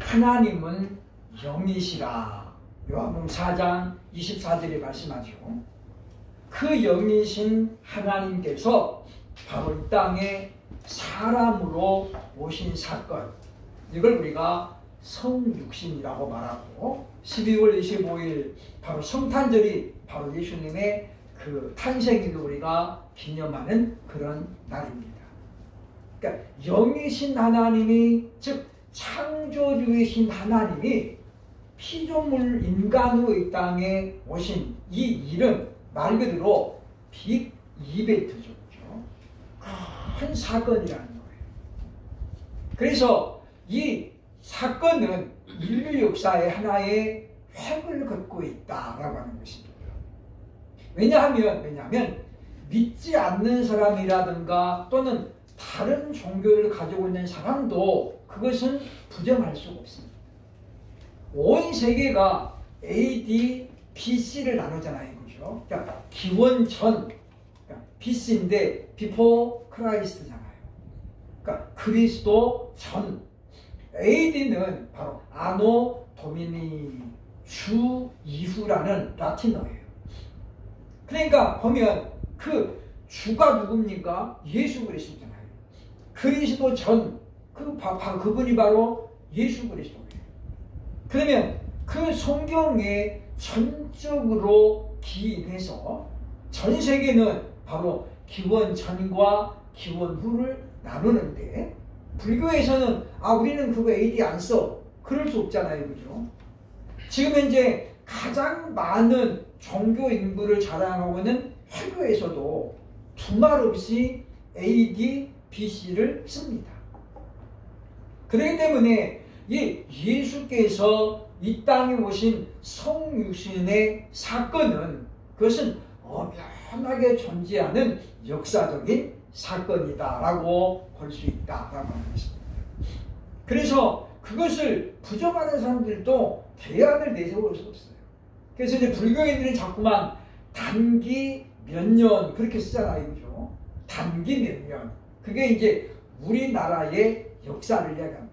하나님은 영이시라. 요한복음 4장 24절에 말씀하죠. 그 영이신 하나님께서 바로 이 땅에 사람으로 오신 사건, 이걸 우리가 성육신이라고 말하고, 12월 25일 바로 성탄절이 바로 예수님의 그 탄생일을 우리가 기념하는 그런 날입니다. 그러니까 영이신 하나님이, 즉 창조주이신 하나님이 피조물 인간으로 이 땅에 오신 이 일은 말 그대로 빅 이벤트죠. 큰 사건이라는 거예요. 그래서 이 사건은 인류 역사의 하나의 획을 긋고 있다라고 하는 것입니다. 왜냐하면 믿지 않는 사람이라든가 또는 다른 종교를 가지고 있는 사람도 그것은 부정할 수가 없습니다. 온 세계가 AD, BC를 나누잖아요. 그죠? 그러니까 기원 전, 그러니까 BC인데 Before Christ잖아요. 그러니까 그리스도 전. AD는 바로 아노 도미니, 주 이후라는 라틴어예요. 그러니까 보면 그 주가 누굽니까? 예수 그리스도잖아요. 그리스도 전, 그분이 바로 예수 그리스도예요. 그러면 그 성경에 전적으로 기인해서 전 세계는 바로 기원 전과 기원 후를 나누는데, 불교에서는 우리는 그거 AD 안 써. 그럴 수 없잖아요. 그죠? 지금 현재 가장 많은 종교 인구를 자랑하고 있는 회교에서도 두말 없이 AD, BC를 씁니다. 그렇기 때문에 이 예수께서 이 땅에 오신 성육신의 사건은, 그것은 엄연하게 존재하는 역사적인 사건이다라고 볼 수 있다라고 하는 것입니다. 그래서 그것을 부정하는 사람들도 대안을 내세울 수 없어요. 그래서 이제 불교인들은 자꾸만 단기 몇 년 그렇게 쓰잖아요. 그죠? 단기 몇 년. 그게 이제 우리나라의 역사를 이야기합니다.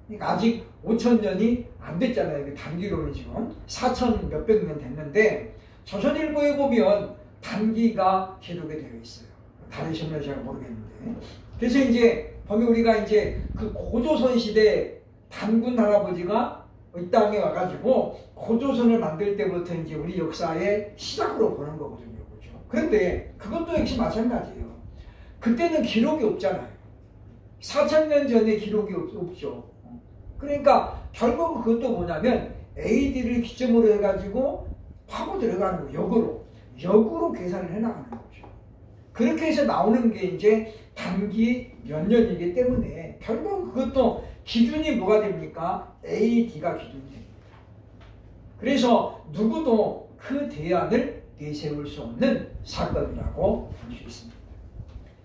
그러니까 아직 5,000년이 안 됐잖아요. 단기로는 지금 4,000 몇백 년 됐는데, 조선일보에 보면 단기가 기록이 되어 있어요. 다르시면 제가 모르겠는데. 그래서 이제 보면 우리가 이제 그 고조선 시대 단군 할아버지가 이 땅에 와가지고 고조선을 만들 때부터 이제 우리 역사의 시작으로 보는 거거든요. 그렇죠? 그런데 그것도 역시 마찬가지예요. 그때는 기록이 없잖아요. 4,000년 전에 기록이 없죠. 그러니까 결국 그것도 뭐냐면 AD를 기점으로 해가지고 파고 들어가는 거예요. 역으로 계산을 해나가는 거죠. 그렇게 해서 나오는 게 이제 단기 몇 년이기 때문에 결국 그것도 기준이 뭐가 됩니까? AD가 기준이 됩니다. 그래서 누구도 그 대안을 내세울 수 없는 사건이라고 볼 수 있습니다.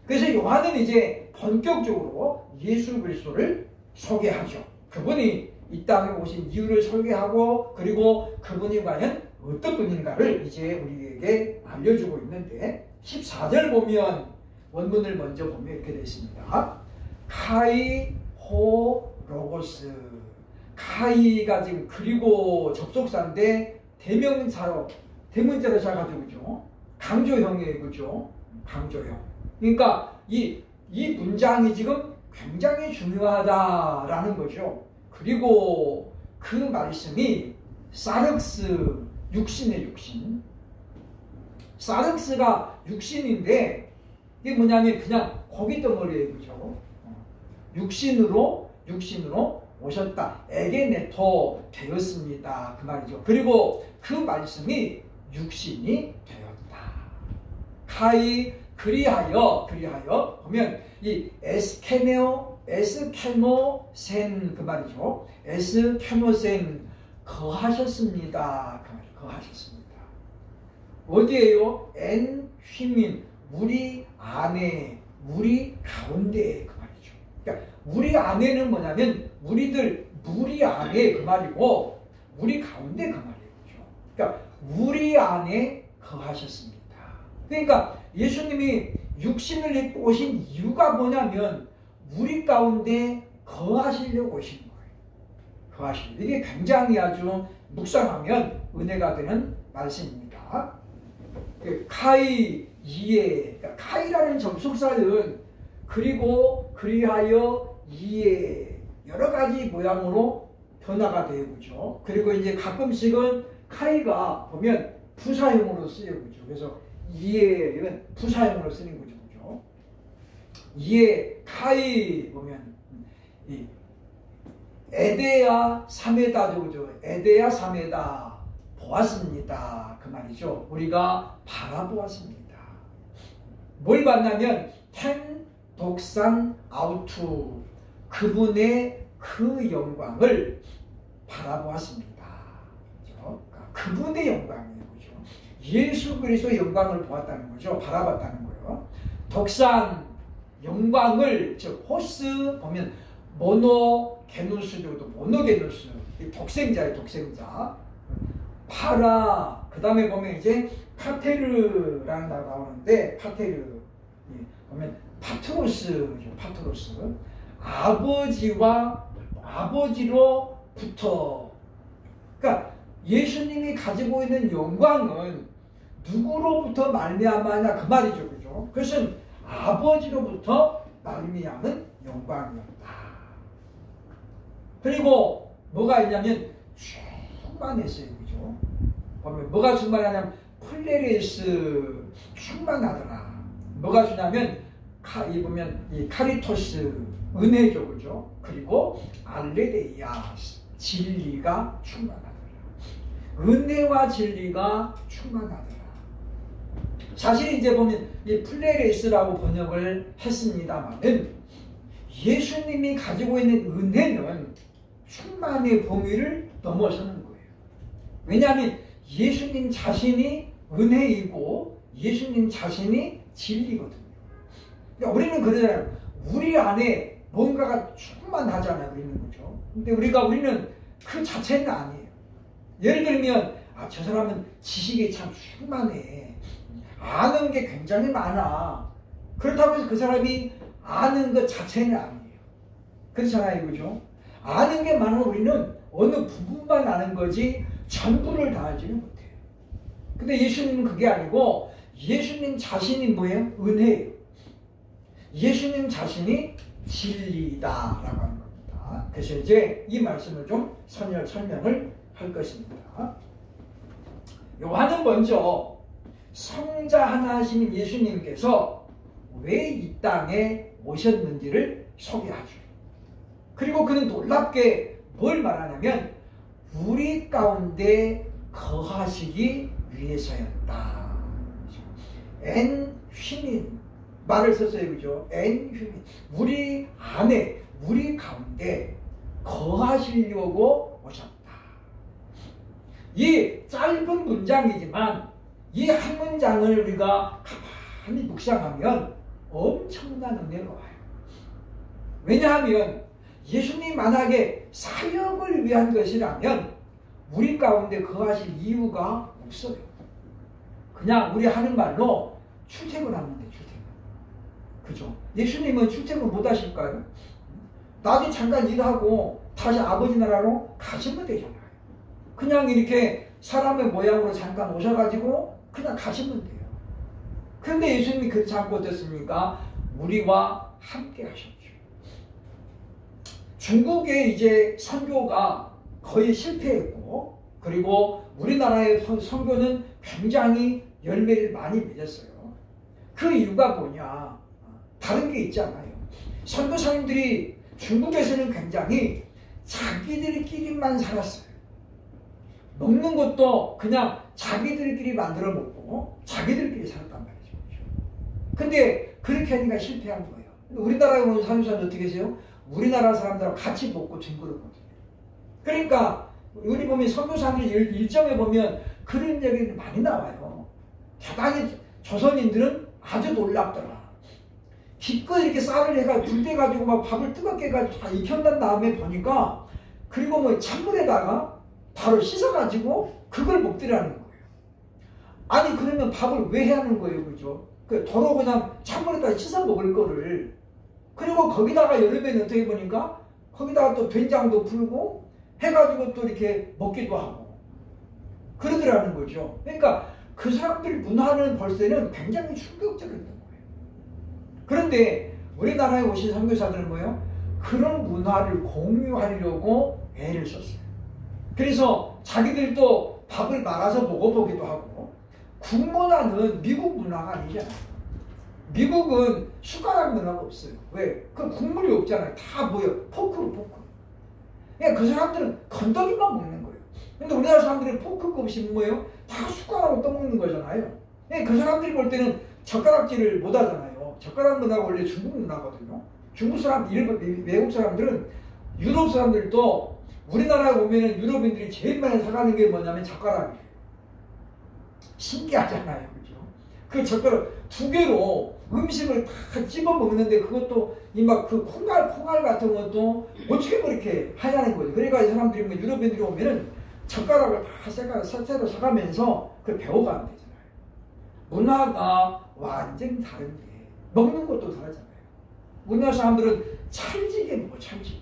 그래서 요한은 이제 본격적으로 예수 그리스도를 소개하죠. 그분이 이 땅에 오신 이유를 소개하고, 그리고 그분이 과연 어떤 분인가를 이제 우리에게 알려주고 있는데, 14절 보면 원문을 먼저 보면 이렇게 되어 있습니다. 카이 호 로고스. 카이가 지금 그리고 접속사인데 대명사로, 대문자로 시작하죠. 그죠? 강조형이에요. 그죠? 강조형. 그러니까 이 문장이 지금 굉장히 중요하다라는 거죠. 그리고 그 말씀이 사륵스, 육신의 육신. 사륵스가 육신인데 이게 뭐냐면 그냥 고기 덩어리예요. 그죠? 육신으로 오셨다. 에게네토 되었습니다. 그 말이죠. 그리고 그 말씀이 육신이 되었다. 카이 그리하여 보면 이 에스케노센 그 말이죠. 에스케노센 거하셨습니다. 그 말이죠. 거하셨습니다. 어디에요? 엔 휘민, 우리 안에, 우리 가운데 그 말이죠. 그러니까 우리 안에는 뭐냐면 우리들 무리 안에 그 말이고, 우리 가운데 그 말이에요. 그렇죠? 그러니까 우리 안에 거하셨습니다. 그러니까 예수님이 육신을 입고 오신 이유가 뭐냐면 우리 가운데 거하시려고 오신 거예요. 거하시리라. 이게 굉장히 아주 묵상하면 은혜가 되는 말씀입니다. 카이 이에, 그러니까 카이라는 접속사는 그리고 그리하여 이에 여러 가지 모양으로 변화가 되죠. 그리고 이제 가끔씩은 카이가 보면 부사형으로 쓰여요. 그래서 이에는 부사형으로 쓰는 거죠. 그죠? 이에 카이 보면 이 에데야 사메다죠. 그죠? 에데야 사메다 보았습니다. 그 말이죠. 우리가 바라보았습니다. 뭘 봤냐면 텐 독산 아우투 그분의 그 영광을 바라보았습니다. 그렇죠? 그분의 영광이에요. 그죠? 예수 그리스도의 영광을 보았다는 거죠. 바라봤다는 거예요. 독산 영광을 즉 호스 보면 모노게누스죠. 모노게누스 독생자예요. 독생자. 파라 그 다음에 보면 이제 파테르라는 나라가 나오는데 파테르 보면 파트로스죠. 파트로스 아버지로부터 그러니까 예수님이 가지고 있는 영광은 누구로부터 말미암았냐 그 말이죠. 그죠? 그것은 아버지로부터 말미암은 영광이었다. 그리고 뭐가 있냐면 충만했어요. 그죠? 보면 뭐가 충만하냐면 플레레스 충만하더라. 뭐가 주냐면 이 보면 이 카리토스 은혜죠. 그죠? 그리고 알레데이아 진리가 충만하더라. 은혜와 진리가 충만하더라. 사실 이제 보면 이 플레레스라고 번역을 했습니다만은 예수님이 가지고 있는 은혜는 충만의 범위를 넘어서는 거예요. 왜냐하면 예수님 자신이 은혜이고 예수님 자신이 진리거든요. 그러니까 우리는 그러잖아요. 우리 안에 뭔가가 충만하잖아요. 우리는 그죠? 근데 우리는 그 자체는 아니에요. 예를 들면 저 사람은 지식이 참 충만해. 아는 게 굉장히 많아. 그렇다고 해서 그 사람이 아는 것 자체는 아니에요. 그렇잖아요. 그죠? 아는 게 많으면 우리는 어느 부분만 아는 거지 전부를 다 알지는 못해요. 근데 예수님은 그게 아니고 예수님 자신이 뭐예요? 은혜예요. 예수님 자신이 진리다라고 하는 겁니다. 그래서 이제 이 말씀을 좀 설명을 할 것입니다. 요한은 먼저 성자 하나이신 예수님께서 왜 이 땅에 오셨는지를 소개하죠. 그리고 그는 놀랍게 뭘 말하냐면 우리 가운데 거하시기 위해서였다. 엔 휘민 말을 썼어요. 그죠? 엔 휘민 우리 안에 우리 가운데 거하시려고 오셨다. 이 짧은 문장이지만 이 한 문장을 우리가 가만히 묵상하면 엄청난 은혜가 와요. 왜냐하면 예수님 만약에 사역을 위한 것이라면 우리 가운데 거하실 이유가 없어요. 그냥 우리 하는 말로 출퇴근하면 돼. 출퇴근. 그죠? 예수님은 출퇴근 못 하실까요? 나중에 잠깐 일하고 다시 아버지 나라로 가시면 되잖아요. 그냥 이렇게 사람의 모양으로 잠깐 오셔가지고 그냥 가시면 돼요. 그런데 예수님이 그렇지 않고 어떻습니까? 우리와 함께 하셨죠. 중국에 이제 선교가 거의 실패했고, 그리고 우리나라의 선교는 굉장히 열매를 많이 맺었어요. 그 이유가 뭐냐? 다른 게 있잖아요. 선교사님들이 중국에서는 굉장히 자기들끼리만 살았어요. 먹는 것도 그냥 자기들끼리 만들어 먹고 자기들끼리 살았단 말이죠. 근데 그렇게 하니까 실패한 거예요. 우리나라에 오는 선교사는 어떻게 하세요? 우리나라 사람들하고 같이 먹고 뒹굴었거든요. 그러니까 우리 보면 선교사들 일정에 보면 그런 얘기들이 많이 나와요. 대단히 조선인들은 아주 놀랍더라. 기껏 이렇게 쌀을 해가지고 불 떼가지고 막 밥을 뜨겁게 해가지고 다 익혀난 다음에 보니까 그리고 뭐 찬물에다가 바로 씻어가지고 그걸 먹더라는 거예요. 아니 그러면 밥을 왜 해야 하는 거예요, 그죠? 더러 그냥 찬물에다가 씻어 먹을 거를. 그리고 거기다가 여름에는 어떻게 보니까 거기다가 또 된장도 풀고 해가지고 또 이렇게 먹기도 하고 그러더라는 거죠. 그러니까 그 사람들 문화는 벌써는 굉장히 충격적이었던 거예요. 그런데 우리나라에 오신 선교사들은 뭐예요? 그런 문화를 공유하려고 애를 썼어요. 그래서 자기들도 밥을 말아서 먹어보기도 하고, 국문화는 미국 문화가 아니잖아요. 미국은 숟가락 문화가 없어요. 왜? 그 국물이 없잖아요. 다 뭐예요? 포크로 포크. 그러니까 그 사람들은 건더기만 먹는 거예요. 근데 우리나라 사람들은 포크가 없이 뭐예요? 다 숟가락으로 떠먹는 거잖아요. 그러니까 그 사람들이 볼 때는 젓가락질을 못 하잖아요. 젓가락 문화가 원래 중국 문화거든요. 중국 사람, 일본, 외국 사람들은, 유럽 사람들도 우리나라에 오면은 유럽인들이 제일 많이 사가는 게 뭐냐면 젓가락이에요. 신기하잖아요. 그죠? 그 젓가락 두 개로 음식을 다 찝어 먹는데 그것도 이 막 그 콩알 같은 것도 어떻게 그렇게 하냐는 거죠. 그러니까 이 사람들이 뭐 유럽인들이 오면은 젓가락을 다 새로 사가면서 그걸 배워가는 되잖아요. 문화가 완전히 다른 게 먹는 것도 다르잖아요. 우리나라 사람들은 찰지게 먹어, 찰지게.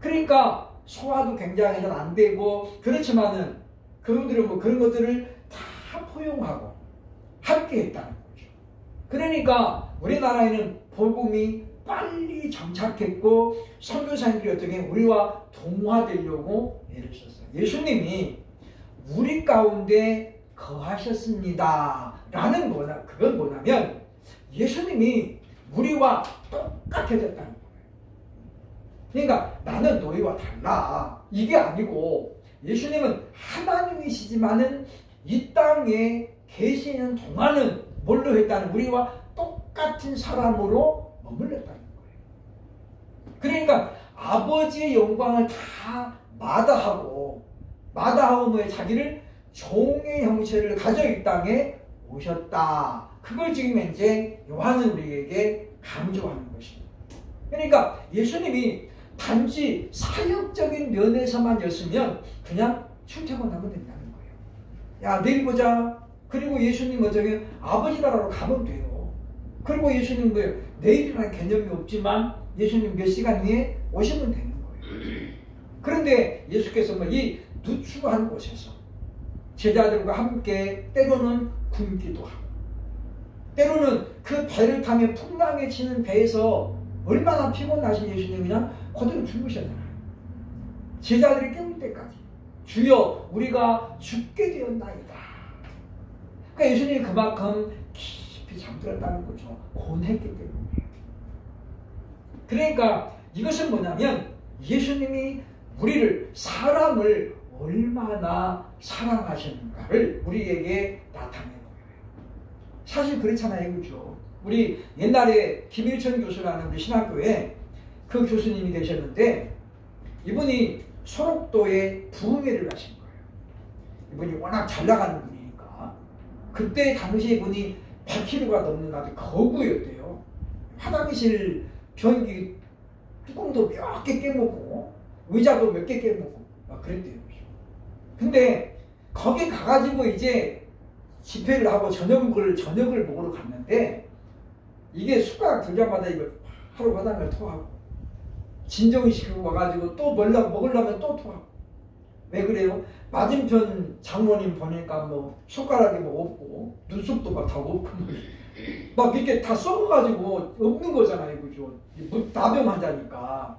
그러니까 소화도 굉장히 잘 안 되고, 그렇지만은 그분들은 뭐 그런 것들을 다 포용하고 함께 했다는 거죠. 그러니까 우리나라에는 복음이 빨리 정착했고, 선교사님들이 어떻게 우리와 동화되려고 애를 썼어요. 예수님이 우리 가운데 거하셨습니다 라는 그건 뭐냐면 예수님이 우리와 똑같아졌다는 거예요. 그러니까 나는 너희와 달라 이게 아니고, 예수님은 하나님이시지만은 이 땅에 계시는 동안은 뭘로 했다는, 우리와 똑같은 사람으로 머물렀다는 거예요. 그러니까 아버지의 영광을 다 마다하고 뭐예요? 자기를 종의 형체를 가져 이 땅에 오셨다. 그걸 지금 이제 요한은 우리에게 강조하는 것입니다. 그러니까 예수님이 단지 사역적인 면에서만였으면 그냥 출퇴근하면 된다는 거예요. 야, 내일 보자. 그리고 예수님 어떻게 아버지 나라로 가면 돼요. 그리고 예수님 뭐예요? 내일이라는 개념이 없지만 예수님 몇 시간 후에 오시면 되는 거예요. 그런데 예수께서 이 누추한 곳에서 제자들과 함께 때로는 굶기도 하고, 때로는 그 배를 타며 풍랑에 치는 배에서 얼마나 피곤하신 예수님이 그냥 그대로 주무셨잖아요. 제자들이 깨울 때까지 주여 우리가 죽게 되었나이다. 그러니까 예수님이 그만큼 깊이 잠들었다는 거죠. 고뇌했기 때문에. 그러니까 이것은 뭐냐면 예수님이 우리를, 사람을 얼마나 사랑하셨는가를 우리에게 나타내는 거예요. 사실 그렇잖아요. 그렇죠? 우리 옛날에 김일천 교수라는 우리 신학교에 그 교수님이 계셨는데, 이분이 소록도에 부흥회를 하신 거예요. 이분이 워낙 잘 나가는 분이니까. 그때 당시에 이분이 100kg가 넘는 아주 거구였대요. 화장실 변기 뚜껑도 몇 개 깨먹고 의자도 몇 개 깨먹고 막 그랬대요. 근데 거기 가가지고 이제 집회를 하고 저녁을 먹으러 갔는데, 이게 숟가락 들자마자 이거 하루 화장을 토하고, 진정시키고 와가지고 또 먹으려면 또 토하고. 왜 그래요? 맞은편 장모님 보니까 뭐 숟가락이 뭐 없고 눈썹도 막 다 없고 막 이렇게 다 썩어가지고 없는 거잖아요. 그죠? 나병 환자니까.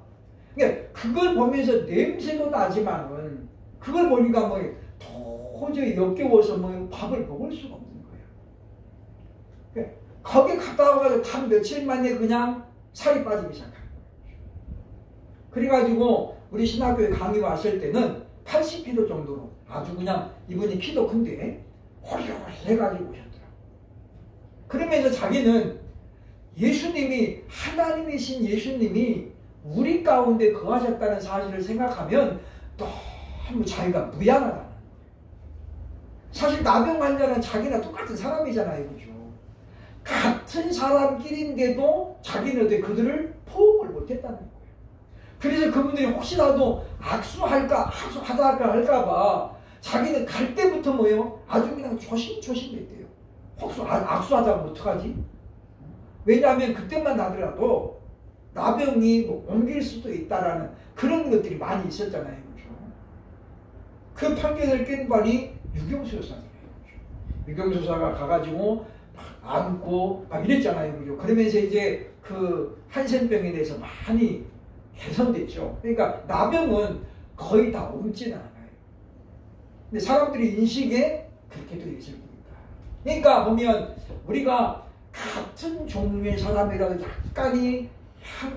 그러니까 그걸 보면서 냄새도 나지만은 그걸 보니까 뭐 도저히 역겨워서 뭐 밥을 먹을 수가 없는 거예요. 그러니까 거기 갔다 와가지고 단 며칠 만에 그냥 살이 빠지기 시작한 거예요. 그래가지고 우리 신학교에 강의 왔을 때는 80kg 정도로 아주 그냥, 이분이 키도 큰데 호리호리해가지고 오셨더라고요. 그러면서 자기는 예수님이, 하나님이신 예수님이 우리 가운데 거하셨다는 사실을 생각하면 너무 자기가 무양하다는 거예요. 사실 나병 환자는 자기나 똑같은 사람이잖아요. 그죠? 같은 사람끼리인데도 자기는 어떻게 그들을 포용을 못했다는 거예요. 그래서 그분들이 혹시라도 악수하다 할까봐 자기는 갈 때부터 뭐예요? 아주 그냥 조심했대요. 혹시 악수하자면 어떡하지? 왜냐하면 그때만 나더라도 나병이 뭐 옮길 수도 있다라는 그런 것들이 많이 있었잖아요. 그죠? 그 편견을 깬 분이 유경수 여사님이에요. 유경수 여사가 가가지고 막 안고 막 이랬잖아요. 그죠? 그러면서 이제 그 한센병에 대해서 많이 개선됐죠. 그러니까 나병은 거의 다 옮지는 않아요. 근데 사람들이 인식에 그렇게 되어 있을 겁니다. 그러니까 보면 우리가 같은 종류의 사람이라도 약간의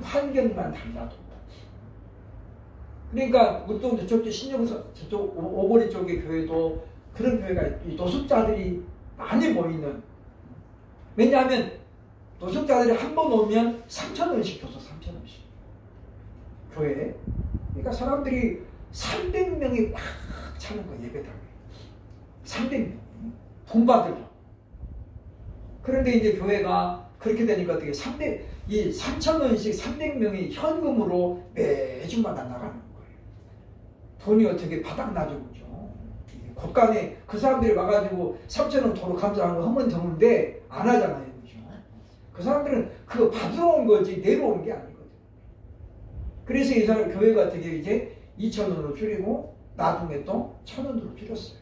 환경만 달라도, 그러니까 우리 또 저쪽 신영서 저쪽 오거리 쪽의 교회도 그런 교회가 노숙자들이 많이 모이는, 왜냐하면 노숙자들이 한 번 오면 3,000원씩 줘서 3,000원씩 교회에. 그러니까 사람들이 300명이 꽉 차는 거, 예배당에 300명이 돈 받으려고. 그런데 이제 교회가 그렇게 되니까 어떻게 3,000원씩 300명이 현금으로 매주마다 나가는 거예요. 돈이 어떻게 바닥나죠, 그죠? 곳간에 그 사람들이 와가지고 3,000원 도로 감사하는 거 한 번 드는데 안 하잖아요, 그죠? 그 사람들은 그거 받으러 온 거지 내려오는 게 아니거든. 그래서 이 사람 교회가 어떻게 이제 2,000원으로 줄이고 나중에 또 1,000원으로 줄였어요.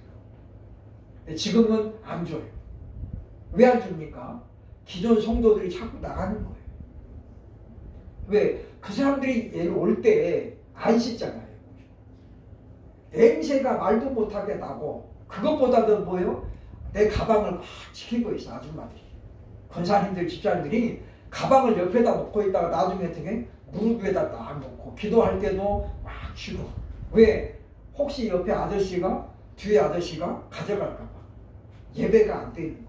근데 지금은 안 줘요. 왜 안 줍니까? 기존 성도들이 자꾸 나가는 거예요. 왜? 그 사람들이 얘를 올 때 안 씻잖아요. 냄새가 말도 못하게 나고, 그것보다도 뭐예요? 내 가방을 막 지키고 있어, 아줌마들이. 권사님들, 집사님들이 가방을 옆에다 놓고 있다가 나중에 어떻게 무릎 위에다 딱 놓고 기도할 때도 막 쥐고. 왜? 혹시 옆에 아저씨가, 뒤에 아저씨가 가져갈까봐. 예배가 안 되는 거예요.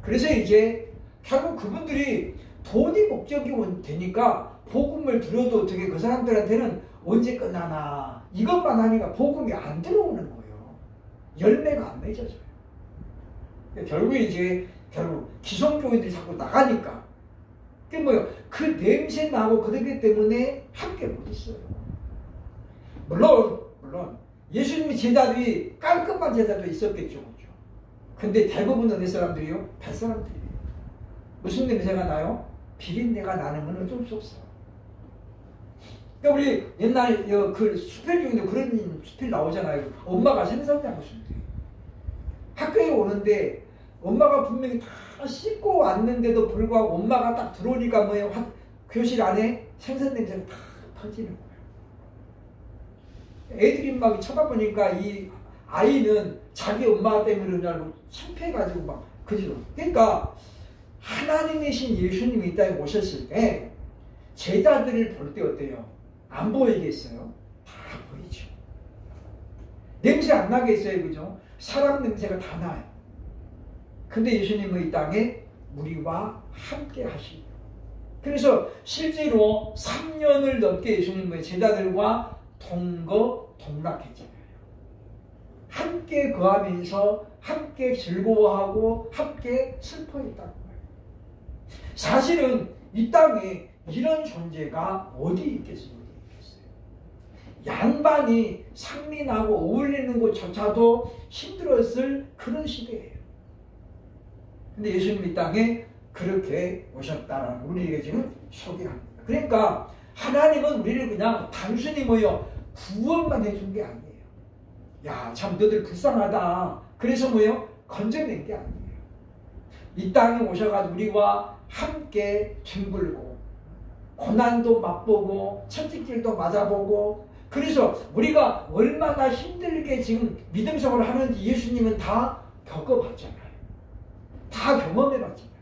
그래서 이제 결국 그분들이 돈이 목적이 되니까 복음을 들어도 어떻게 그 사람들한테는 언제 끝나나 이것만 하니까 복음이 안 들어오는 거예요. 열매가 안 맺어져요. 결국 이제 기성교인들이 자꾸 나가니까 그게 뭐예요? 그 냄새 나고 그러기 때문에 함께 못 있어요. 물론 예수님의 제자들이 깔끔한 제자도 있었겠죠. 그죠? 근데 대부분 어느 사람들이요? 뱃사람들이에요. 무슨 냄새가 나요? 비린내가 나는 건 어쩔 수 없어요. 그러니까 우리 옛날 그 수필 중에도 그런 수필 나오잖아요. 엄마가 생선장수인데 학교에 오는데 엄마가 분명히 다 씻고 왔는데도 불구하고 엄마가 딱 들어오니까 뭐예요? 교실 안에 생선 냄새가 다 퍼지는 거예요. 애들이 막 쳐다보니까 이 아이는 자기 엄마 때문에 그런 줄 알고 창피해가지고 막 그지로. 그러니까 하나님이신 예수님이 이 땅에 오셨을 때 제자들을 볼 때 어때요? 안 보이겠어요? 다 보이죠. 냄새 안 나겠어요, 그죠? 사람 냄새가 다 나요. 근데 예수님은 이 땅에 우리와 함께 하시고, 그래서 실제로 3년을 넘게 예수님의 제자들과 동거동락했잖아요. 함께 거하면서 함께 즐거워하고 함께 슬퍼했다는 거예요. 사실은 이 땅에 이런 존재가 어디 있겠어요? 양반이 상민하고 어울리는 것조차도 힘들었을 그런 시대예요. 근데 예수님이 이 땅에 그렇게 오셨다라는 우리에게 지금 소개합니다. 그러니까 하나님은 우리를 그냥 단순히 구원만 해준 게 아니에요. 야, 참 너들 불쌍하다. 그래서 건져낸 게 아니에요. 이 땅에 오셔가지고 우리와 함께 뒹굴고 고난도 맛보고 채찍질도 맞아보고, 그래서 우리가 얼마나 힘들게 지금 믿음 생활을 하는지 예수님은 다 겪어봤잖아요. 다 경험해봤잖아요.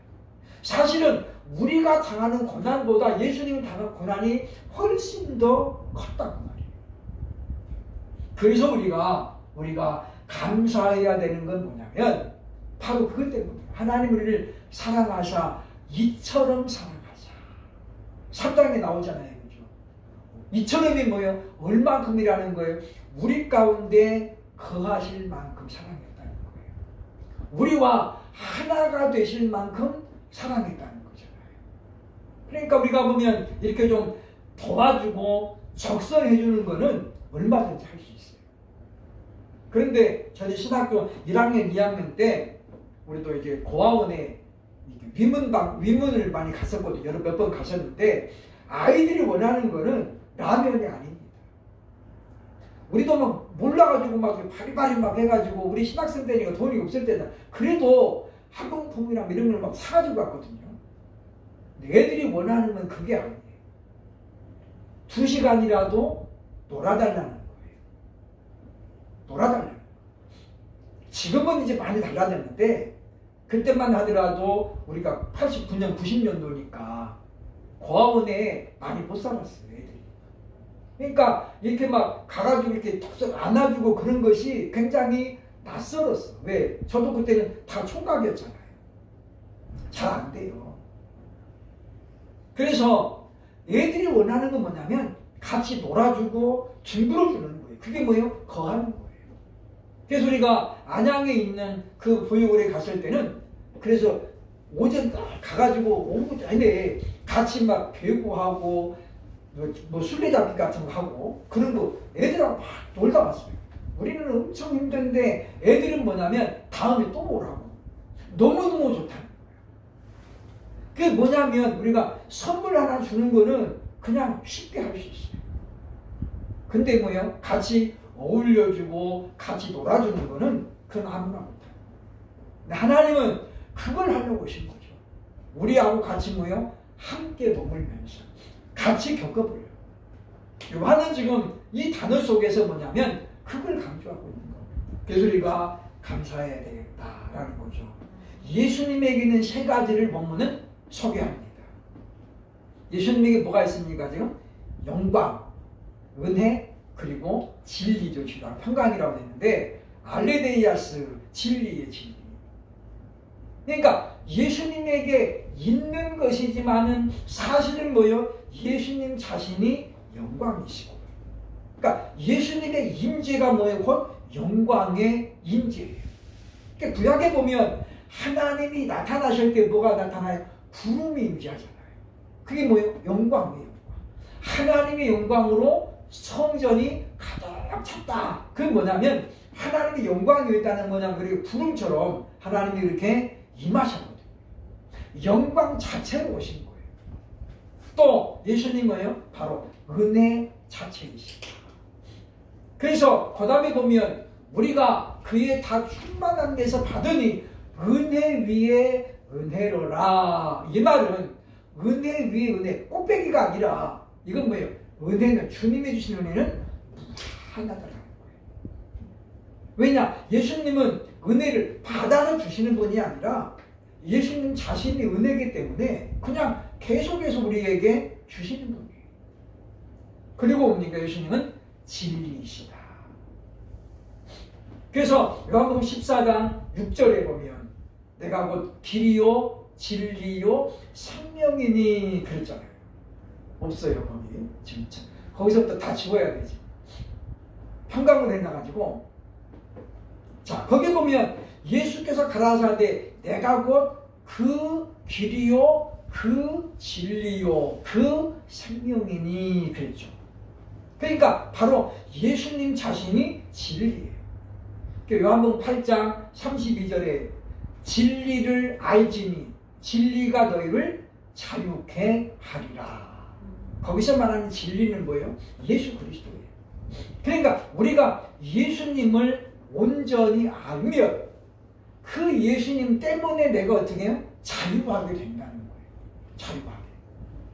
사실은 우리가 당하는 고난보다 예수님이 당한 고난이 훨씬 더 컸다고 말이에요. 그래서 우리가 감사해야 되는 건 뭐냐면 바로 그것 때문이에요. 하나님 우리를 사랑하사 이처럼 사랑하사. 3장에 나오잖아요. 이처럼이 뭐예요? 얼만큼이라는 거예요? 우리 가운데 거하실 만큼 사랑했다는 거예요. 우리와 하나가 되실 만큼 사랑했다는 거잖아요. 그러니까 우리가 보면 이렇게 좀 도와주고 적성해주는 거는 얼마든지 할 수 있어요. 그런데 저희 신학교 1학년, 2학년 때 우리도 이제 고아원에 위문을 많이 갔었거든요. 여러 몇 번 가셨는데 아이들이 원하는 거는 라면이 아닙니다. 우리도 막 몰라가지고 막 바리바리 막 해가지고 우리 신학생 때니까 돈이 없을 때는 그래도 학용품이랑 이런 걸 막 사가지고 갔거든요. 애들이 원하는 건 그게 아니에요. 2시간이라도 놀아달라는 거예요. 놀아달라는 거예요. 지금은 이제 많이 달라졌는데 그때만 하더라도 우리가 89년, 90년도니까 고아원에 많이 못 살았어요, 애들이. 그러니까 이렇게 막 가가지고 이렇게 톡톡 안아주고 그런 것이 굉장히 낯설었어. 왜? 저도 그때는 다 총각이었잖아요. 잘 안 돼요. 그래서 애들이 원하는 건 뭐냐면 같이 놀아주고 뒹굴어주는 거예요. 그게 뭐예요? 거하는 거예요. 그래서 우리가 안양에 있는 그 보육원에 갔을 때는 그래서 오전 가가지고 오후 내내 같이 막 배구하고 뭐 술래잡기 같은 거 하고 그런 거 애들하고 막 놀다 왔어요. 우리는 엄청 힘든데 애들은 뭐냐면 다음에 또 오라고. 너무너무 좋다는 거예요. 그게 뭐냐면 우리가 선물 하나 주는 거는 그냥 쉽게 할 수 있어요. 근데 뭐예요? 같이 어울려주고 같이 놀아주는 거는 그건 아무나 못해요. 하나님은 그걸 하려고 오신 거죠. 우리하고 같이 뭐예요? 함께 머물면서 같이 겪어보려고. 요한은 지금 이 단어 속에서 뭐냐면 그걸 강조하고 있는 겁니다. 그래서 우리가 감사해야 되겠다라는 거죠. 예수님에게는 3가지를 본문은 소개합니다. 예수님에게 뭐가 있습니까? 지금 영광, 은혜, 그리고 진리죠. 지금 평강이라고 했는데 알레데이아스, 진리의 진리. 그러니까 예수님에게 있는 것이지만은 사실은 뭐예요? 예수님 자신이 영광이시고. 그러니까 예수님의 임재가 뭐예요? 곧 영광의 임재예요. 그러니까 구약에 보면 하나님이 나타나실 때 뭐가 나타나요? 구름이 임재하잖아요. 그게 뭐예요? 영광이에요. 하나님의 영광으로 성전이 가득 찼다. 그게 뭐냐면 하나님의 영광이 있다는 뭐냐면 그리고 구름처럼 하나님이 이렇게 임하셨거든요. 영광 자체로 오신 거예요. 또 예수님 뭐예요? 바로 은혜 자체이시다. 그래서 그 다음에 보면 우리가 그의 다 충만한 데서 받으니 은혜 위에 은혜로라. 이 말은 은혜 위에 은혜, 꽃배기가 아니라 이건 뭐예요? 은혜는 주님이 주신 은혜는 무한하다라는 거예요. 왜냐? 예수님은 은혜를 받아서 주시는 분이 아니라 예수님 자신이 은혜이기 때문에 그냥 계속해서 우리에게 주시는 분이에요. 그리고 뭡니까? 예수님은 진리이시다. 그래서 요한복음 14장 6절에 보면 내가 곧 길이요 진리요 생명이니 그랬잖아요. 없어요 거기. 진짜 거기서부터 다 지워야 되지. 평강으로 해놔가지고 자 거기 보면 예수께서 가라사대 내가 곧 그 길이요 그 진리요 그 생명이니 그랬죠. 그러니까 바로 예수님 자신이 진리예요. 요한복음 8장 32절에 진리를 알지니 진리가 너희를 자유케 하리라. 거기서 말하는 진리는 뭐예요? 예수 그리스도예요. 그러니까 우리가 예수님을 온전히 알면 그 예수님 때문에 내가 어떻게 해요? 자유하게 된다는 거예요. 자유하게.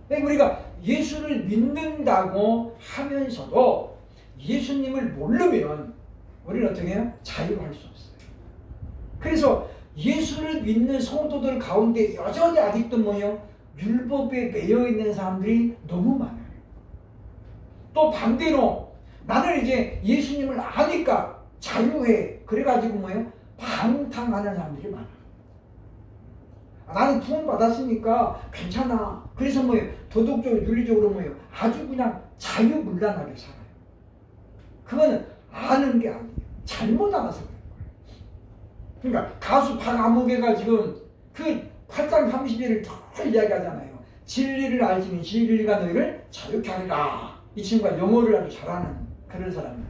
그러니까 우리가 예수를 믿는다고 하면서도 예수님을 모르면 우리는 어떻게 해요? 자유할 수 없어요. 그래서 예수를 믿는 성도들 가운데 여전히 아직도 뭐예요? 율법에 매여 있는 사람들이 너무 많아요. 또 반대로 나는 이제 예수님을 아니까 자유해. 그래가지고 뭐예요? 방탕하는 사람들이 많아요. 나는 구원 받았으니까 괜찮아. 그래서 뭐예요? 도덕적으로 윤리적으로 뭐예요? 아주 그냥 자유문란하게 살아요. 그거는 아는 게 아니에요. 잘못 알아서 그런 거예요. 그러니까 가수 박아무개가 지금 그 8장 30일을 더 이야기하잖아요. 진리를 알지니 진리가 너희를 자유케 하리라. 이 친구가 영어를 아주 잘하는 그런 사람인데.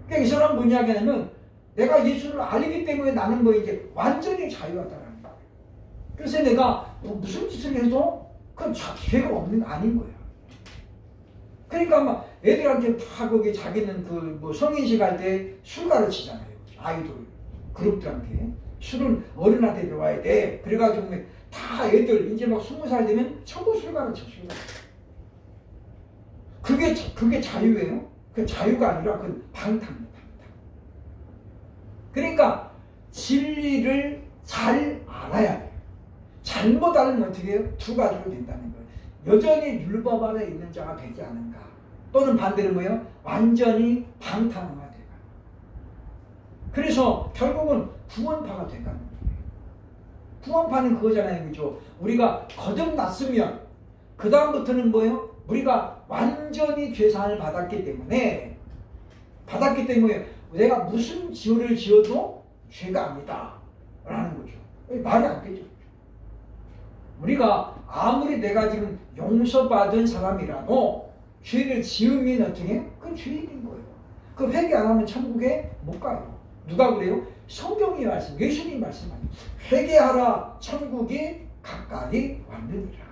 그러니까 이 사람 뭔 이야기냐면 내가 예수를 알기 때문에 나는 뭐 이제 완전히 자유하다라는 거예요. 그래서 내가 뭐 무슨 짓을 해도 그건 죄가 없는 거 아닌 거예요. 그러니까 막 애들한테 다 거기 자기는 그 뭐 성인식 할 때 술 가르치잖아요. 아이돌 그룹들한테 술은 어른한테 배워야 돼. 그래가지고 다 애들 이제 막 20살 되면 전부 술 가르쳐. 술 가르쳐. 그게 자유예요? 그 자유가 아니라 그 방탕입니다. 그러니까 진리를 잘 알아야 돼요. 잘못 알면 어떻게 해요? 두 가지로 된다는 거예요. 여전히 율법 아래 있는 자가 되지 않은가. 또는 반대로 뭐예요? 완전히 방탕화가 돼가. 그래서 결국은 구원파가 돼가는 거예요. 구원파는 그거잖아요. 그죠? 우리가 거듭났으면 그 다음부터는 뭐예요? 우리가 완전히 죄사함을 받았기 때문에 내가 무슨 죄를 지어도 죄가 아니다 라는 거죠. 말이 안 되죠. 우리가 아무리 내가 지금 용서받은 사람이라도 죄를 지으면 어떻게 해요? 그건 죄인인 거예요. 그 회개 안 하면 천국에 못 가요. 누가 그래요? 성경이 말씀, 예수님 말씀 아니에요. 회개하라 천국이 가까이 왔느니라.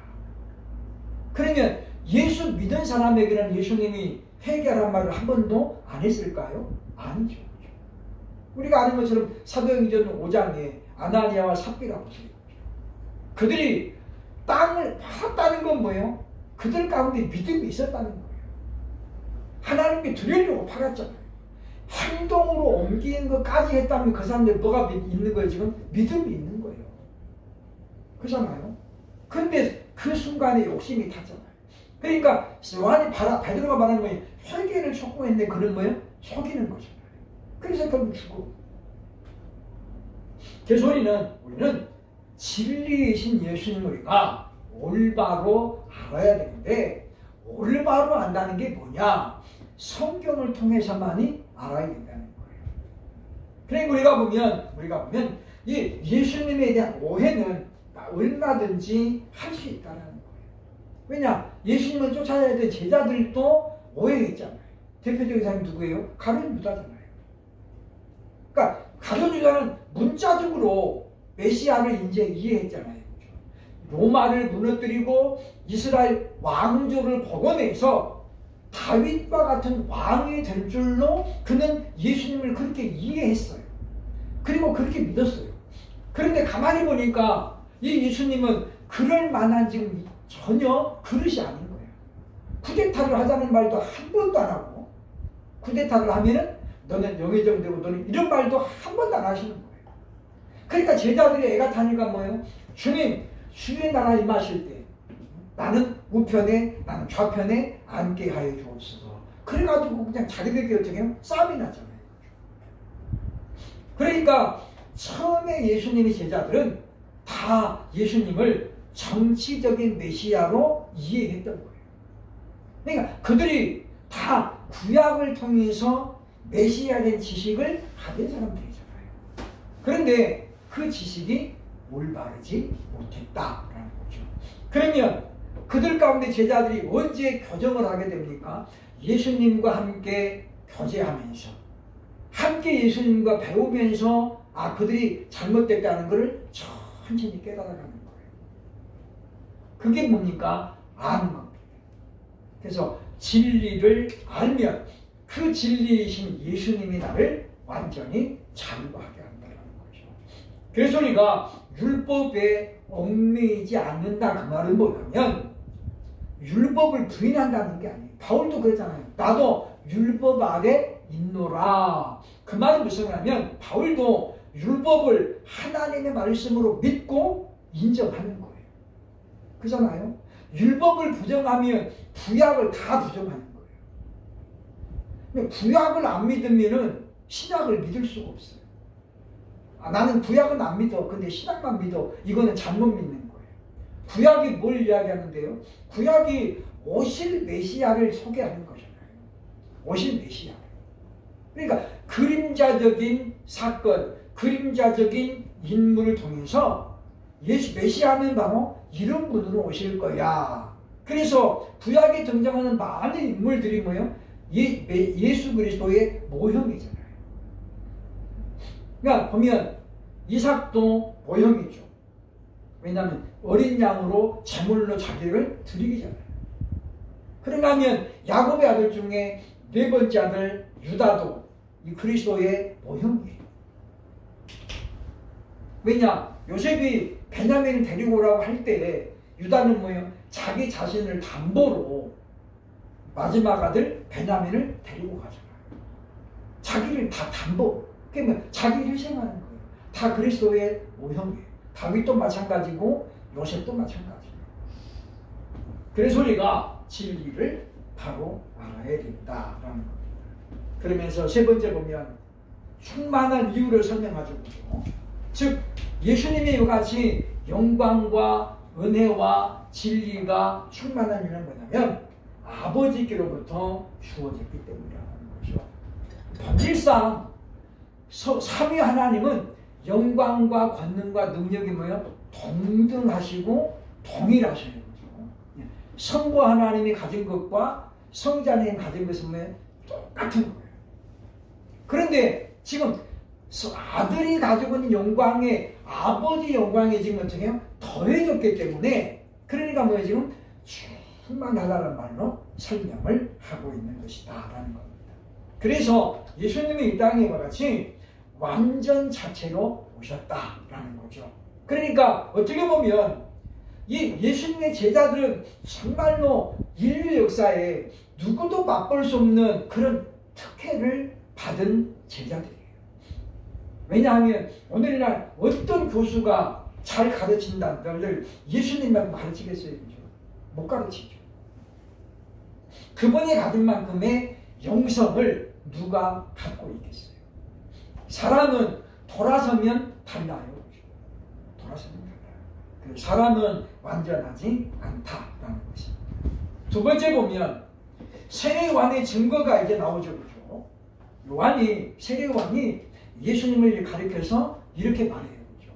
그러면 예수 믿은 사람에게는 예수님이 회개하란 말을 한 번도 안 했을까요? 아니죠. 우리가 아는 것처럼 사도행전 5장에 아나니아와 삽비라 보세요. 그들이 땅을 팔았다는 건 뭐예요? 그들 가운데 믿음이 있었다는 거예요. 하나님께 드리려고 팔았잖아요. 행동으로 옮기는 것까지 했다면 그 사람들 뭐가 있는 거예요? 지금 믿음이 있는 거예요. 그렇잖아요. 그런데 그 순간에 욕심이 탔잖아요. 그러니까 요한이 베드로가 말하는 거예요. 회개를 촉구했는데 그는 뭐예요? 속이는 거잖아요. 그래서 결국 죽고. 제 소리는 우리는 진리이신 예수님을 우리가 올바로 알아야 되는데 올바로 안다는 게 뭐냐? 성경을 통해서만이 알아야 된다는 거예요. 그러니까 우리가 보면 이 예수님에 대한 오해는 얼마든지 할 수 있다는 거예요. 왜냐? 예수님을 쫓아야 될 제자들도 오해했잖아요. 대표적인 사람이 누구예요? 가룟 유다잖아요. 그러니까 가룟 유다는 문자적으로 메시아를 이제 이해했잖아요. 로마를 무너뜨리고 이스라엘 왕조를 복원해서 다윗과 같은 왕이 될 줄로 그는 예수님을 그렇게 이해했어요. 그리고 그렇게 믿었어요. 그런데 가만히 보니까 이 예수님은 그럴 만한 지금 전혀 그릇이 아닌 거예요. 쿠데타를 하자는 말도 한 번도 안 하고, 쿠데타를 하면은 너는 영의정되고 너는 이런 말도 한 번도 안 하시는 거예요. 그러니까 제자들이 애가 타니까 뭐예요? 주님, 주의 나라 임하실 때 나는 우편에 나는 좌편에 앉게 하여 주옵소서. 그래가지고 그냥 자기들끼리 어떻게 해요? 싸움이 나잖아요. 그러니까 처음에 예수님의 제자들은 다 예수님을 정치적인 메시아로 이해했던 거예요. 그러니까 그들이 다 구약을 통해서 메시아된 지식을 가진 사람들이잖아요. 그런데 그 지식이 올바르지 못했다라는 거죠. 그러면 그들 가운데 제자들이 언제 교정을 하게 됩니까? 예수님과 함께 교제하면서 함께 예수님과 배우면서 그들이 잘못됐다는 것을 천천히 깨달아가는 거예요. 그게 뭡니까? 아는 겁니다. 그래서 진리를 알면 그 진리이신 예수님이 나를 완전히 자유하게 한다는 거죠. 그래서 우리가 율법에 얽매이지 않는다 그 말은 뭐냐면 율법을 부인한다는 게 아니에요. 바울도 그러잖아요. 나도 율법 아래 있노라. 그 말은 무슨 말이냐면 바울도 율법을 하나님의 말씀으로 믿고 인정하는 거예요. 그잖아요. 율법을 부정하면 구약을 다 부정하는 거예요. 구약을 안 믿으면 신약을 믿을 수가 없어요. 나는 구약은 안 믿어. 근데 신약만 믿어. 이거는 잘못 믿는 거예요. 구약이 뭘 이야기하는데요? 구약이 오실 메시아를 소개하는 거잖아요. 오실 메시아. 그러니까 그림자적인 사건, 그림자적인 인물을 통해서 메시아는 바로 이런 분으로 오실 거야. 그래서 구약에 등장하는 많은 인물들이 뭐예요? 예수 그리스도의 모형이잖아요. 그러니까 보면 이삭도 모형이죠. 왜냐하면 어린 양으로 제물로 자기를 드리기잖아요. 그런가 하면 야곱의 아들 중에 네 번째 아들 유다도 이 그리스도의 모형이에요. 왜냐? 요셉이 베냐민을 데리고 오라고 할 때 유다는 뭐예요? 자기 자신을 담보로 마지막 아들 베냐민을 데리고 가잖아요. 자기를 다 담보. 그러면 자기를 희생하는 거예요. 다 그리스도의 모형이에요. 다윗도 마찬가지고 요셉도 마찬가지예요. 그래서 우리가 진리를 바로 알아야 된다라는 겁니다. 그러면서 세 번째 보면 충만한 이유를 설명하죠. 즉 예수님이 이같이 영광과 은혜와 진리가 충만한 이유는 뭐냐면 아버지께로부터 주어졌기 때문이라는 거죠. 본질상 삼위 하나님은 영광과 권능과 능력이 뭐예요? 동등하시고 동일하시는 거죠. 성부 하나님이 가진 것과 성자 하나님이 가진 것은 뭐예요? 똑같은 거예요. 그런데 지금 아들이 가지고 있는 영광에 아버지 영광이 지금 어떻게 해요? 더해졌기 때문에 그러니까 뭐예요? 지금 충만하다는 말로 설명을 하고 있는 것이다 라는 겁니다. 그래서 예수님이 이 땅에 와 같이 완전 자체로 오셨다라는 거죠. 그러니까 어떻게 보면 이 예수님의 제자들은 정말로 인류 역사에 누구도 맛볼 수 없는 그런 특혜를 받은 제자들이에요. 왜냐하면 오늘날 어떤 교수가 잘 가르친다들 예수님만 가르치겠어요? 그죠? 못 가르치죠. 그분이 가진 만큼의 영성을 누가 갖고 있겠어요? 사람은 돌아서면 달라요. 돌아서면 달라요. 사람은 완전하지 않다라는 것입니다. 두 번째 보면 세례요한의 증거가 이제 나오죠. 그죠? 세례요한이 예수님을 가리켜서 이렇게 말해요. 그죠?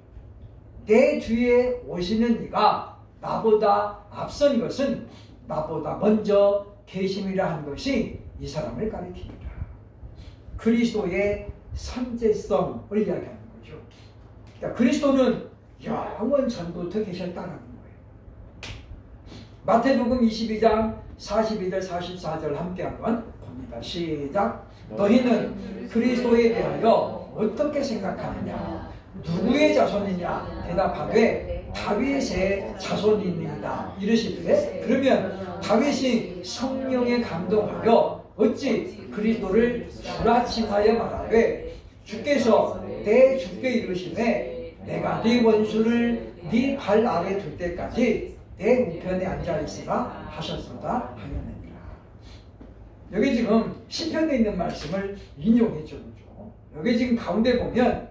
내 뒤에 오시는 이가 나보다 앞선 것은 나보다 먼저 계심이라 한 것이 이 사람을 가리킵니다. 그리스도의 선제성을 이야기하는 거죠. 그러니까 그리스도는 영원 전부터 계셨다는 거예요. 마태복음 22장 42절 44절 함께 한번 봅니다. 시작. 너희는 그리스도에 대하여 어떻게 생각하느냐? 누구의 자손이냐? 대답하되 다윗의 자손이니이다. 이르시되 그러면 다윗이 성령에 감동하여 어찌 그리스도를 주라칭하여 말하되 주께서 내 주께 이르시되 내가 네 원수를 네 발 아래 둘 때까지 내 우편에 앉아 있으라 하셨도다 하였느니라. 여기 지금 시편에 있는 말씀을 인용했죠. 그렇죠? 여기 지금 가운데 보면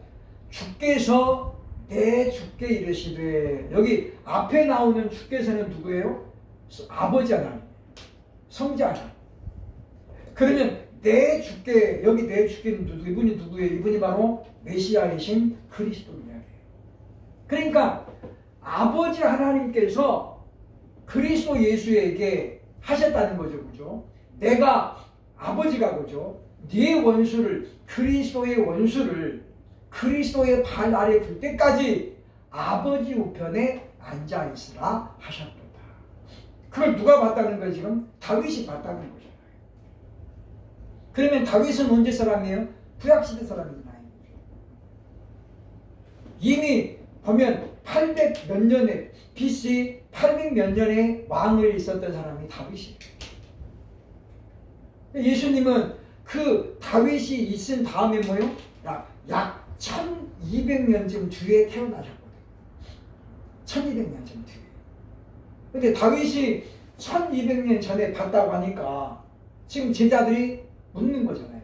주께서 내 주께 이르시되 여기 앞에 나오는 주께서는 누구예요? 아버지 하나님, 성자 하나님. 그러면 내 주께 여기 내 주께는 이분이 누구예요? 이분이 바로 메시아이신 그리스도입니다. 그러니까 아버지 하나님께서 그리스도 예수에게 하셨다는 거죠. 그죠? 내가 아버지가 그죠? 네 원수를 그리스도의 원수를 그리스도의 발 아래 둘 때까지 아버지 우편에 앉아 있으라 하셨도다. 그걸 누가 봤다는 거예요? 지금 다윗이 봤다는 거잖아요. 그러면 다윗은 언제 사람이에요? 구약시대 사람이잖아요. 이미 보면 800 몇 년에 BC 800 몇 년에 왕을 있었던 사람이 다윗이에요. 예수님은 그 다윗이 있은 다음에 뭐예요? 약 1200년쯤 뒤에 태어나셨거든요. 1200년쯤 뒤에. 근데 다윗이 1200년 전에 봤다고 하니까 지금 제자들이 묻는 거잖아요.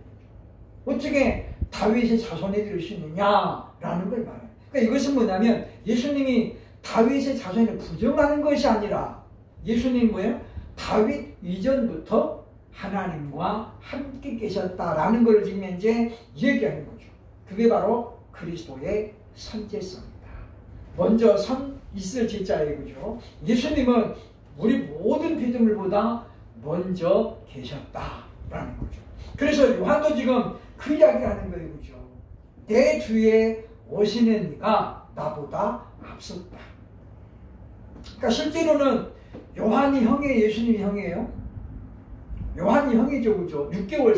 어떻게 다윗의 자손이 될 수 있느냐라는 걸 말해요. 그러니까 이것은 뭐냐면 예수님이 다윗의 자손을 부정하는 것이 아니라 예수님 뭐예요? 다윗 이전부터 하나님과 함께 계셨다라는 걸 지금 이제 얘기하는 거죠. 그게 바로 그리스도의 선제성입니다. 먼저 선 있을 제자예요. 그죠? 예수님은 우리 모든 피조물보다 먼저 계셨다라는 거죠. 그래서 요한도 지금 그 이야기를 하는 거예요. 그죠? 내 뒤에 오시는 이가 나보다 앞섰다. 그러니까 실제로는 요한이 형이에요, 예수님이 형이에요? 요한이 형이죠, 그죠? 6개월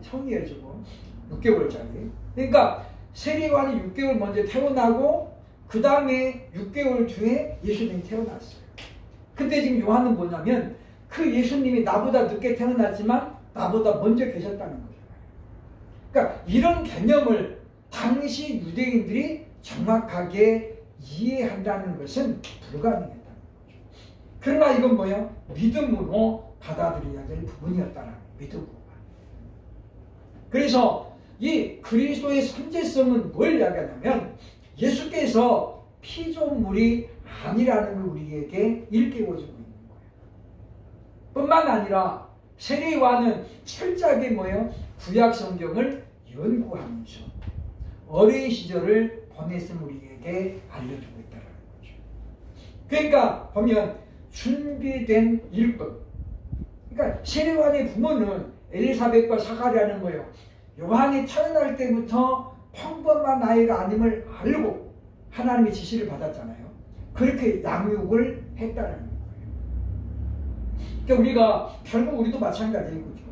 형이에요, 저거. 6개월짜리. 그러니까 세례요한이 6개월 먼저 태어나고 그 다음에 6개월 뒤에 예수님이 태어났어요. 근데 지금 요한은 뭐냐면 그 예수님이 나보다 늦게 태어났지만 나보다 먼저 계셨다는 거죠. 그러니까 이런 개념을 당시 유대인들이 정확하게 이해한다는 것은 불가능했다는 거죠. 그러나 이건 뭐예요? 믿음으로 받아들여야 될 부분이었다는 믿음으로. 그래서 이 그리스도의 선제성은 뭘 이야기하냐면 예수께서 피조물이 아니라는 걸 우리에게 일깨워주고 있는 거예요. 뿐만 아니라 세례요한은 철저하게 뭐예요? 구약 성경을 연구하면서 어린 시절을 보냈음을 우리에게 알려주고 있다는 거죠. 그러니까 보면 준비된 율법. 그러니까 세례요한의 부모는 엘리사벳과 사가랴는 거예요. 요한이 태어날 때부터 평범한 아이가 아님을 알고 하나님의 지시를 받았잖아요. 그렇게 양육을 했다는 거예요. 그러니까 우리가 결국 우리도 마찬가지인 거죠.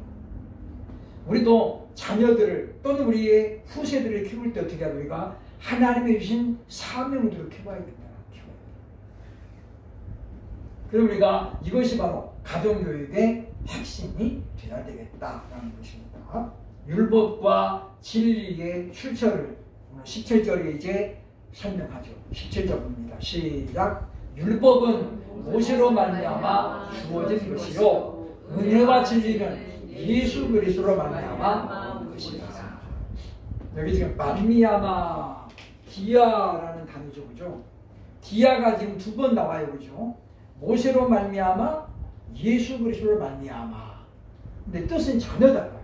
우리도 자녀들을 또는 우리의 후세들을 키울 때 어떻게 하고 우리가 하나님의 주신 사명으로 키워야겠다. 그럼 우리가 이것이 바로 가정교육의 핵심이 되어야 되겠다라는 것입니다. 율법과 진리의 출처를 17절에 이제 설명하죠. 17절입니다. 시작. 율법은 모세로 말미암아 주어진 것이요 은혜와 진리는 예수 그리스도로 말미암아 온 것이다. 여기 지금 말미암아 디아라는 단어죠, 그죠? 디아가 지금 2번 나와요, 그죠? 모세로 말미암아 예수 그리스도로 말미암아. 근데 뜻은 전혀 달라요.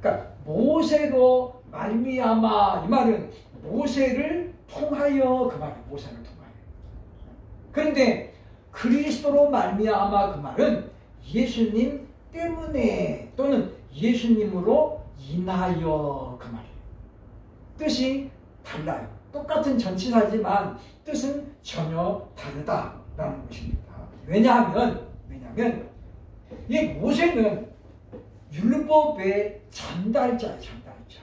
그러니까 모세로 말미암아 이 말은 모세를 통하여 그 말이에요. 모세를 통하여. 그런데 그리스도로 말미암아 그 말은 예수님 때문에 또는 예수님으로 인하여 그 말이에요. 뜻이 달라요. 똑같은 전치사지만 뜻은 전혀 다르다라는 것입니다. 왜냐하면 이 모세는 율법의 전달자예요. 전달자.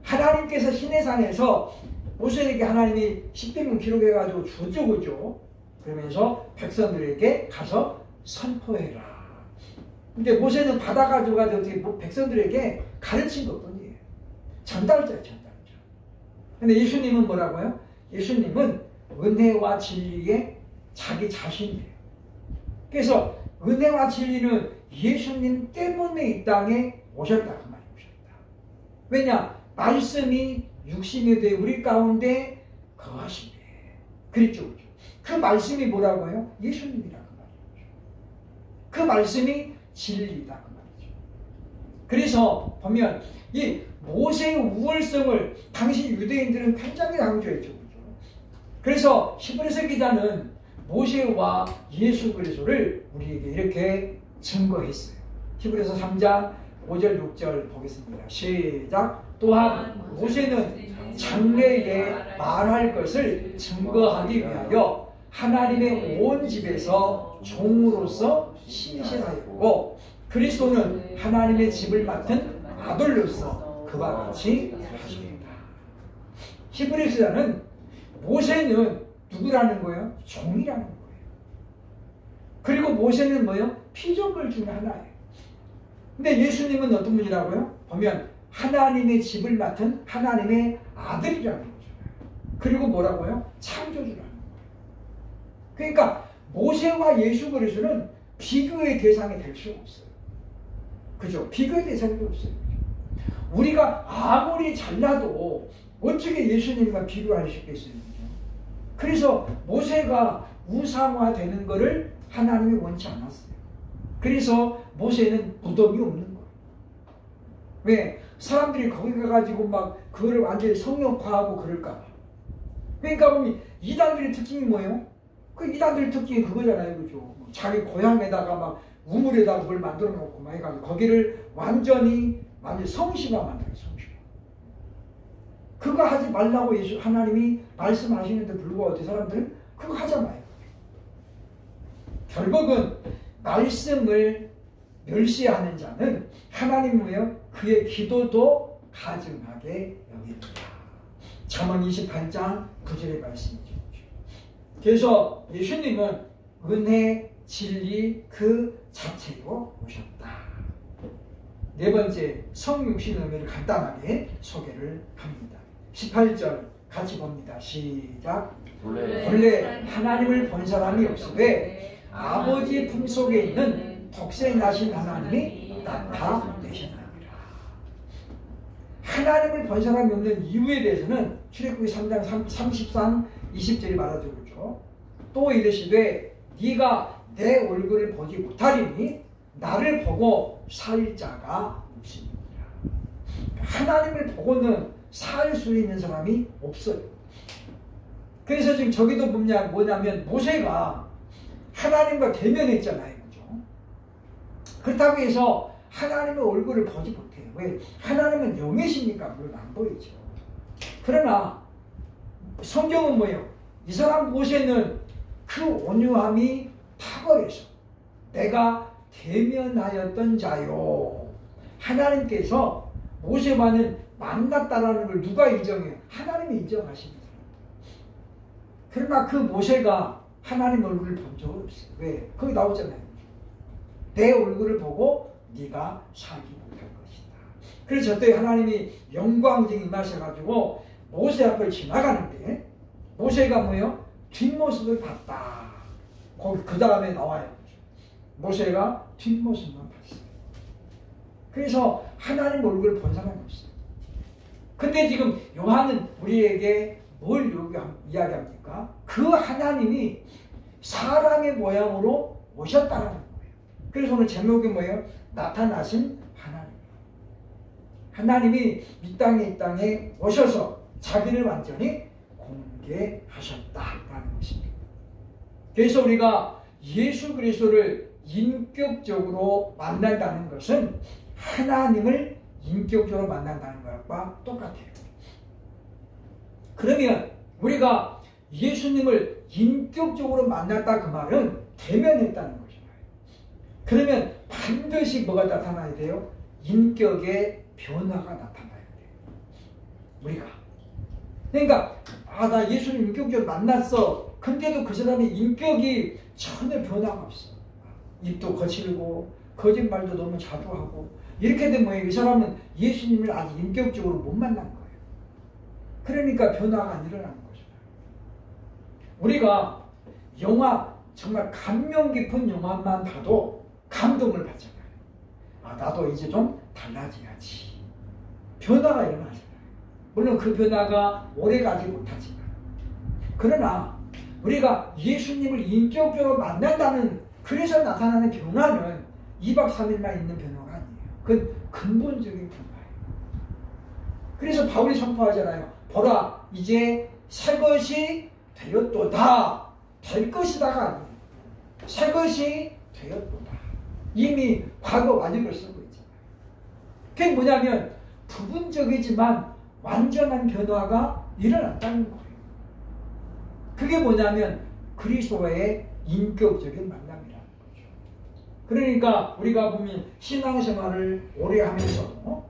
하나님께서 시내산에서 모세에게 하나님이 십계명 기록해가지고 줬죠, 그죠? 그러면서 백성들에게 가서 선포해라. 근데 모세는 받아가지고 어떻게 백성들에게 가르친 것뿐이에요. 전달자예요, 전달자. 근데 예수님은 뭐라고요? 예수님은 은혜와 진리의 자기 자신이에요. 그래서 은혜와 진리는 예수님 때문에 이 땅에 오셨다. 그 말이 오셨다. 왜냐? 말씀이 육신이 되어 우리 가운데 거하시네. 그랬죠. 그 말씀이 뭐라고요? 예수님이라 그 말이죠. 그 말씀이 진리다 그 말이죠. 그래서 보면 이 모세의 우월성을 당시 유대인들은 굉장히 강조했죠. 그래서 히브리서 기자는 모세와 예수 그리스도를 우리에게 이렇게 증거했어요. 히브리서 3장 5절 6절 보겠습니다. 시작. 또한 모세는 장래에 말할 것을 증거하기 위하여 하나님의 온 집에서 종으로서 신실하였고 그리스도는 하나님의 집을 맡은 아들로서 그와 같이 하십니다. 히브리서는 모세는 누구라는 거예요? 종이라는 거예요. 그리고 모세는 뭐예요? 피조물 중에 하나예요. 근데 예수님은 어떤 분이라고요? 보면 하나님의 집을 맡은 하나님의 아들이라는 거죠. 그리고 뭐라고요? 창조주라는 거예요. 그러니까 모세와 예수 그리스도는 비교의 대상이 될 수가 없어요. 그죠? 비교의 대상이 없어요. 우리가 아무리 잘나도 어떻게 예수님과 비교할 수 있겠어요? 그래서 모세가 우상화되는 것을 하나님이 원치 않았어요. 그래서 모세는 무덤이 없는 거예요. 왜? 사람들이 거기 가가지고 막 그거를 완전히 성령화하고 그럴까 봐. 그러니까 보면 이단들의 특징이 뭐예요? 그 이단들의 특징이 그거잖아요. 그죠? 자기 고향에다가 막 우물에다가 뭘 만들어 놓고 막 해가지고 거기를 완전히 성시가 만들어요. 성시가. 그거 하지 말라고 예수 하나님이 말씀하시는데 불구하고 어떤 사람들은 그거 하잖아요. 결국은 말씀을 멸시하는 자는 하나님이요 그의 기도도 가증하게 여깁니다. 잠언 28장 9절의 말씀이죠. 그래서 예수님은 은혜, 진리 그 자체로 오셨다. 네 번째, 성육신 의미를 간단하게 소개를 합니다. 18절 같이 봅니다. 시작. 본래 하나님을 본 사람이 없으되 아버지 품속에 있는 독생하신 하나님이 나타내셨느니라. 하나님을 본 사람이 없는 이유에 대해서는 출애굽기 3장 33, 20절이 말해주고 있죠. 또 이르시되 네가 내 얼굴을 보지 못하리니 나를 보고 살 자가 없습니다. 하나님을 보고는 살 수 있는 사람이 없어요. 그래서 지금 저기도 뭐냐면 모세가 하나님과 대면했잖아요. 그죠? 그렇다고 해서 하나님의 얼굴을 보지 못해요. 왜? 하나님은 영이시니까 물론 안 보이죠. 그러나 성경은 뭐예요? 이 사람 모세는 그 온유함이 탁월해서 내가 대면하였던 자요. 하나님께서 모세와는 만났다라는 걸 누가 인정해요? 하나님이 인정하십니다. 그러나 그 모세가 하나님 얼굴을 본 적은 없어요. 왜? 거기 나오잖아요. 내 얼굴을 보고 네가 살지 못할 것이다. 그래서 저때 하나님이 영광증이 임하셔가지고 모세 앞을 지나가는데 모세가 뭐예요? 뒷모습을 봤다. 거기 그 다음에 나와요. 모세가 뒷모습만 봤어요. 그래서 하나님 얼굴을 본 사람이 없어요. 근데 지금 요한은 우리에게 뭘 이야기합니까? 그 하나님이 사람의 모양으로 오셨다는 거예요. 그래서 오늘 제목이 뭐예요? 나타나신 하나님. 하나님이 이 땅에 오셔서 자기를 완전히 공개하셨다라는 것입니다. 그래서 우리가 예수 그리스도를 인격적으로 만난다는 것은 하나님을 인격적으로 만난다는 것과 똑같아요. 그러면 우리가 예수님을 인격적으로 만났다 그 말은 대면했다는 거잖아요. 그러면 반드시 뭐가 나타나야 돼요? 인격의 변화가 나타나야 돼요. 우리가. 그러니까 나 예수님 인격적으로 만났어. 근데도 그 사람의 인격이 전혀 변화가 없어. 입도 거칠고 거짓말도 너무 자주 하고 이렇게 되면 이 사람은 예수님을 아직 인격적으로 못 만난 거예요. 그러니까 변화가 안 일어나는 거죠. 우리가 영화 정말 감명 깊은 영화만 봐도 감동을 받잖아요. 나도 이제 좀 달라져야지. 변화가 일어나잖아요. 물론 그 변화가 오래가지 못하지만 그러나 우리가 예수님을 인격적으로 만난다는 그래서 나타나는 변화는 2박 3일만 있는 변화가 아니에요. 그건 근본적인 변화예요. 그래서 바울이 선포하잖아요. 보라 이제 새 것이 되었도다. 될 것이다가 아니에요. 새 것이 되었도다. 이미 과거 완전을 쓰고 있잖아요. 그게 뭐냐면 부분적이지만 완전한 변화가 일어났다는 거예요. 그게 뭐냐면 그리스도와의 인격적인 만남이라는 거죠. 그러니까 우리가 보면 신앙생활을 오래 하면서도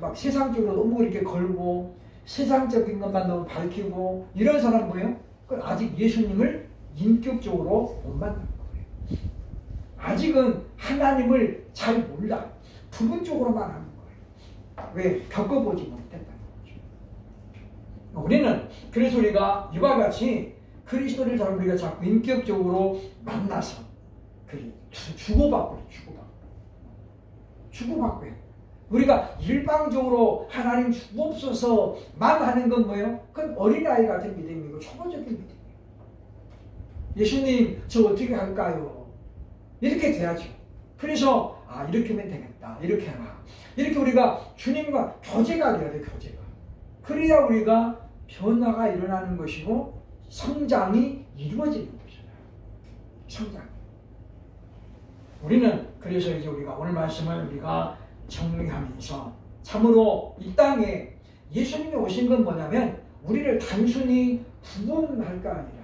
막 세상적으로 너무 이렇게 걸고 세상적인 것만 너무 밝히고 이런 사람 뭐예요? 아직 예수님을 인격적으로 못 만난 거예요. 아직은 하나님을 잘 몰라. 부분적으로만 하는 거예요. 왜? 겪어보지 못했다는 거죠. 우리는 그래서 우리가 이와 같이 그리스도를 잘 우리가 자꾸 인격적으로 만나서 주고받고요. 우리가 일방적으로 하나님 주옵소서만 하는 건 뭐예요? 그건 어린아이 같은 믿음이고 초보적인 믿음이에요. 예수님 저 어떻게 할까요? 이렇게 돼야죠. 그래서 이렇게 하면 되겠다. 이렇게 하라. 이렇게 우리가 주님과 교제가 돼야 돼요. 교제가. 그래야 우리가 변화가 일어나는 것이고 성장이 이루어지는 거잖아요. 성장. 우리는 그래서 이제 우리가 오늘 말씀을 우리가 정리하면서 참으로 이 땅에 예수님이 오신 건 뭐냐면 우리를 단순히 구원할까 아니라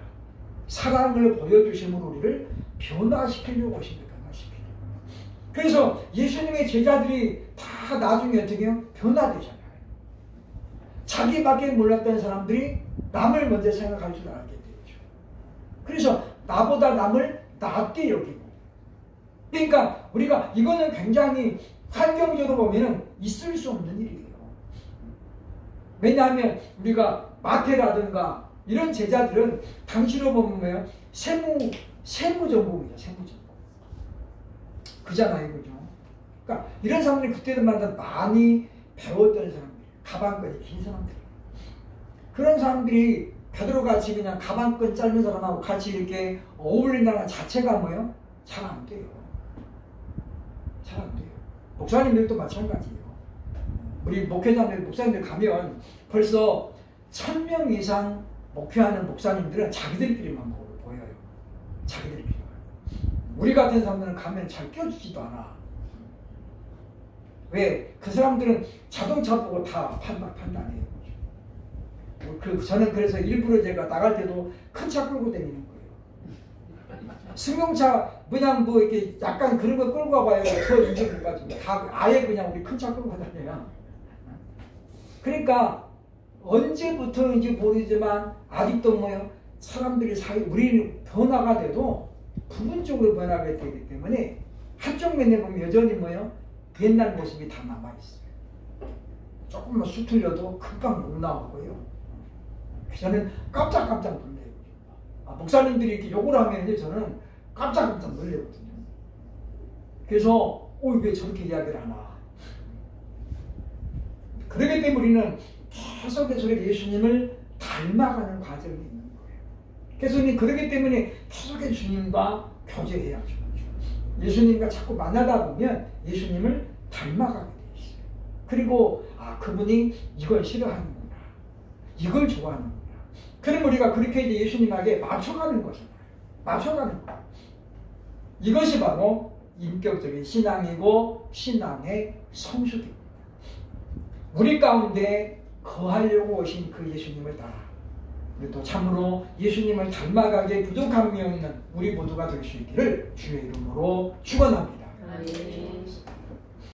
사랑을 보여주심으로 우리를 변화시키려고 오신 거예요. 변화시키려고. 그래서 예수님의 제자들이 다 나중에 어떻게 해요? 변화되잖아요. 자기밖에 몰랐던 사람들이 남을 먼저 생각할 줄 알게 되죠. 그래서 나보다 남을 낫게 여기고. 그러니까 우리가 이거는 굉장히 환경적으로 보면 있을 수 없는 일이에요. 왜냐하면 우리가 마태라든가 이런 제자들은 당시로 보면 뭐예요? 세무전공이죠. 세무전공. 그잖아요. 그죠? 그러니까 이런 사람들이 그때마다 많이 배웠던 사람들, 가방끈이 긴 사람들. 그런 사람들이 베드로같이 그냥 가방끈 짧은 사람하고 같이 이렇게 어울린다는 자체가 뭐예요? 잘 안 돼요. 잘 안 돼요. 목사님들도 마찬가지예요. 우리 목회자들, 목사님들 가면 벌써 1000명 이상 목회하는 목사님들은 자기들끼리만 보여요. 자기들끼리. 우리 같은 사람들은 가면 잘 껴주지도 않아. 왜? 그 사람들은 자동차 보고 다 판단해요. 저는 그래서 일부러 제가 나갈 때도 큰 차 끌고 다니는 거예요. 승용차 그냥 뭐 이렇게 약간 그런 거 끌고 와봐요. 더 인정해가지고 다 아예 그냥 우리 큰 차 끌고 다녀요. 그러니까 언제부터인지 모르지만 아직도 뭐요? 사람들이 우리는 변화가 돼도 부분적으로 변화가 되기 때문에 한쪽 면에 보면 여전히 뭐요? 옛날 모습이 다 남아있어요. 조금만 수틀려도 금방 욕 나오고요. 저는 깜짝깜짝 놀래요. 목사님들이 이렇게 욕을 하면 저는 깜짝깜짝 놀래거든요. 그래서 왜 저렇게 이야기를 하나. 그러기 때문에 우리는 계속해서 예수님을 닮아가는 과정이 있는 거예요. 그래서 그러기 때문에 계속해서 주님과 교제해야죠. 예수님과 자꾸 만나다 보면 예수님을 닮아가게 돼 있어요. 그리고 그분이 이걸 싫어하는구나. 이걸 좋아하는구나. 그럼 우리가 그렇게 이제 예수님에게 맞춰가는 거잖아요. 맞춰가는 거예요. 이것이 바로 인격적인 신앙이고 신앙의 성숙입니다. 우리 가운데 거하려고 오신 그 예수님을 따라 우리도 참으로 예수님을 닮아가게 부족함이 없는 우리 모두가 될 수 있기를 주의 이름으로 축원합니다.